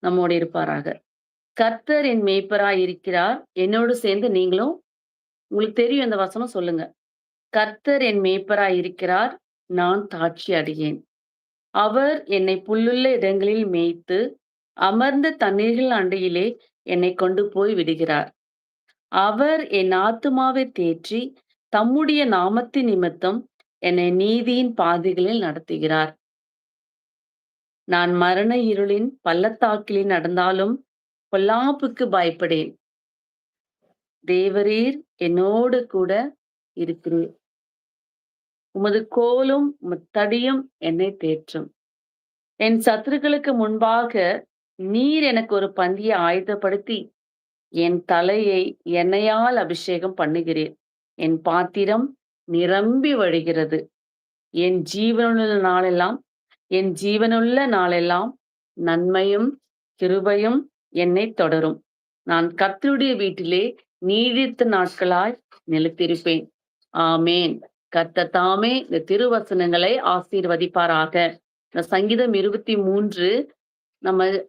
நம்மோடு இருப்பாராக. கர்த்தர் என் மேய்ப்பராய் இருக்கிறார். என்னோடு சேர்ந்து நீங்களும் உங்களுக்கு தெரியும் இந்த வசனம் சொல்லுங்க. கர்த்தர் என் மேய்ப்பராய் இருக்கிறார். நான் தாட்சி அடையேன். அவர் என்னை புல்லுள்ள இடங்களில் மேய்த்து, அமர்ந்த தண்ணீர்கள் அண்டையிலே என்னைக் கொண்டு போய் விடுகிறார். அவர் என் ஆத்துமாவை தேற்றி, தம்முடைய நாமத்தின் நிமித்தம் என்னை நீதியின் பாதைகளில் நடத்துகிறார். நான் மரண இருளின் பள்ளத்தாக்கிலே நடந்தாலும் பொல்லாப்புக்கு பயப்படேன். தேவரீர் என்னோடு கூட இருக்கிறீர். உமது கோலும் உமது தடியும் என்னை தேற்றும். என் சத்துருக்களுக்கு முன்பாக நீர் எனக்கு ஒரு பந்தியை ஆயத்தப்படுத்தி, என் தலையை எண்ணெயால் அபிஷேகம் பண்ணுகிறீர். என் பாத்திரம் நிரம்பி வழிகிறது. என் ஜீவனுள்ள நாளெல்லாம் என் ஜீவனுள்ள நாளெல்லாம் நன்மையும் கிருபையும் என்னைத் தொடரும். நான் கர்த்தருடைய வீட்டிலே நீடித்த நாட்களாய் நிலைத்திருப்பேன். ஆமேன். கர்த்தர் தாமே இந்த திருவசனங்களை ஆசீர்வதிப்பாராக. இந்த சங்கீதம் 23 நம்ம